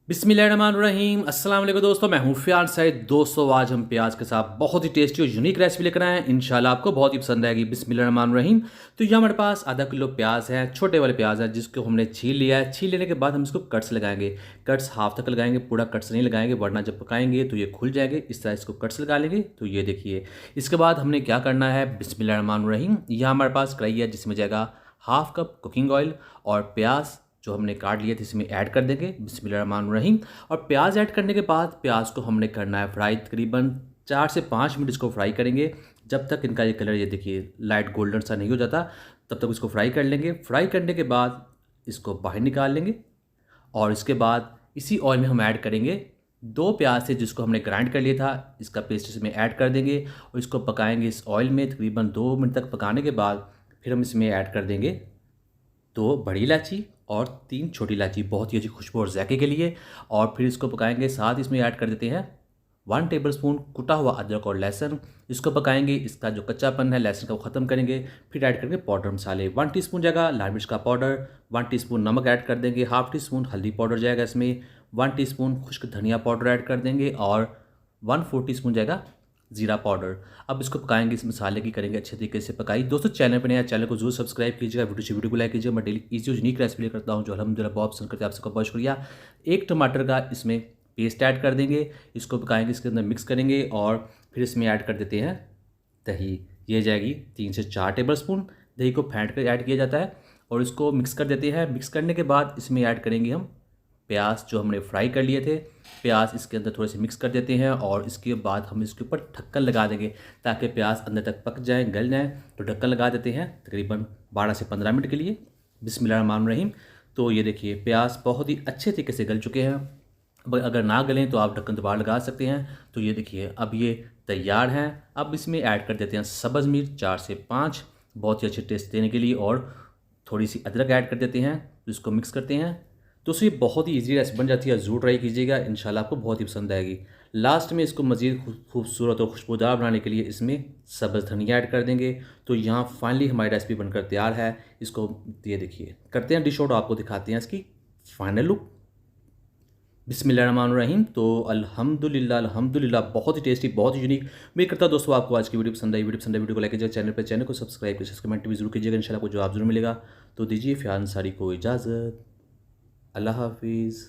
बिस्मिल्लाहिर्रहमानिर्रहीम। अस्सलाम वालेकुम दोस्तों, मैं हूँ फ़ियान सईद। दोस्तों आज हम प्याज के साथ बहुत ही टेस्टी और यूनिक रेसिपी लेकर आए हैं। इंशाल्लाह आपको बहुत ही पसंद आएगी। बिस्मिल्लाहिर्रहमानिर्रहीम। तो ये हमारे पास आधा किलो प्याज है, छोटे वाले प्याज है, जिसको हमने छील लिया है। छील लेने के बाद हम इसको कट्स लगाएंगे। कट्स हाफ तक लगाएंगे, पूरा कट्स नहीं लगाएंगे, वरना जब पकाएंगे तो ये खुल जाएंगे। इस तरह इसको कट्स लगा लेंगे। तो ये देखिए, इसके बाद हमने क्या करना है। बिस्मिल्लाहिर्रहमानिर्रहीम। यह हमारे पास कढ़ाई है जिसमें जाएगा हाफ कप कुकिंग ऑयल और प्याज जो हमने काट लिए थे इसमें ऐड कर देंगे। बिस्मिल्लाहिर्रहमानिर्रहीम। और प्याज ऐड करने के बाद प्याज को हमने करना है फ्राई। तकरीबन 4 से 5 मिनट इसको फ्राई करेंगे, जब तक इनका ये कलर ये देखिए लाइट गोल्डन सा नहीं हो जाता, तब तक इसको फ्राई कर लेंगे। फ्राई करने के बाद इसको बाहर निकाल लेंगे और इसके बाद इसी ऑयल में हम ऐड करेंगे 2 प्याज से जिसको हमने ग्राइंड कर लिया था, इसका पेस्ट इसमें ऐड कर देंगे और इसको पकाएंगे इस ऑयल में। तकरीबन 2 मिनट तक पकाने के बाद फिर हम इसमें ऐड कर देंगे 2 बड़ी इलायची और 3 छोटी इलायची, बहुत ही अच्छी खुशबू और जायके के लिए। और फिर इसको पकाएंगे। साथ इसमें ऐड कर देते हैं 1 टेबलस्पून कुटा हुआ अदरक और लहसुन। इसको पकाएंगे, इसका जो कच्चापन है लहसुन का वो ख़त्म करेंगे। फिर ऐड करेंगे पाउडर मसाले। 1 टीस्पून जाएगा लाल मिर्च का पाउडर, 1 टीस्पून नमक ऐड कर देंगे, हाफ टी स्पून हल्दी पाउडर जाएगा इसमें, 1 टीस्पून खुश्क धनिया पाउडर ऐड कर देंगे और 1/4 टीस्पून जाएगा ज़ीरा पाउडर। अब इसको पकाएंगे, इस मसाले की करेंगे अच्छे तरीके से पकाई। दोस्तों चैनल पर नया, चैनल को जरूर सब्सक्राइब कीजिएगा, वीडियो को लाइक कीजिएगा। मैं डेली इजी यूनिक रेसिपी लेकर करता हूँ जो अल्हम्दुलिल्लाह बहुत पसंद करते हैं। आप सबका बहुत शुक्रिया। 1 टमाटर का इसमें पेस्ट ऐड कर देंगे, इसको पकाएंगे, इसके अंदर मिक्स करेंगे और फिर इसमें ऐड कर देते हैं दही। ये जाएगी 3 से 4 टेबलस्पून। दही को फेंट कर ऐड किया जाता है और इसको मिक्स कर देते हैं। मिक्स करने के बाद इसमें ऐड करेंगे हम प्याज जो हमने फ्राई कर लिए थे। प्याज इसके अंदर थोड़े से मिक्स कर देते हैं और इसके बाद हम इसके ऊपर ढक्कन लगा देंगे ताकि प्याज अंदर तक पक जाए, गल जाए। तो ढक्कन लगा देते हैं तकरीबन 12 से 15 मिनट के लिए। बिस्मिल्लाहिर्रहमानिर्रहीम। तो ये देखिए प्याज बहुत ही अच्छे तरीके से गल चुके हैं। अब अगर ना गलें तो आप ढक्कन दोबारा लगा सकते हैं। तो ये देखिए अब ये तैयार हैं। अब इसमें ऐड कर देते हैं सब्ज़ मिर्च 4 से 5, बहुत ही अच्छे टेस्ट देने के लिए, और थोड़ी सी अदरक ऐड कर देते हैं। तो इसको मिक्स करते हैं। दोस्तों ये बहुत ही ईजी रेसिपी बन जाती है, ज़रूर ट्राई कीजिएगा, इंशाल्लाह आपको बहुत ही पसंद आएगी। लास्ट में इसको मज़ीद खूबसूरत और खुशबूदार बनाने के लिए इसमें सब्ज़ धनिया ऐड कर देंगे। तो यहाँ फाइनली हमारी रेसिपी बनकर तैयार है। इसको ये देखिए करते हैं डिश आउट, आपको दिखाते हैं इसकी फाइनल लुक। बिस्मिल्लाहिर्रहमानिर्रहीम। तो अल्हम्दुलिल्लाह बहुत ही टेस्टी, बहुत ही यूनिक। उम्मीद करता हूँ दोस्तों आपको आज की वीडियो पसंद आई। वीडियो को लाइक कीजिएगा, चैनल को सब्सक्राइब कीजिए, कमेंट भी जरूर कीजिएगा। इंशाल्लाह आपको जवाब जरूर मिलेगा। तो दीजिए फ़ियान अंसारी को इजाज़त। अल्लाह हाफिज़।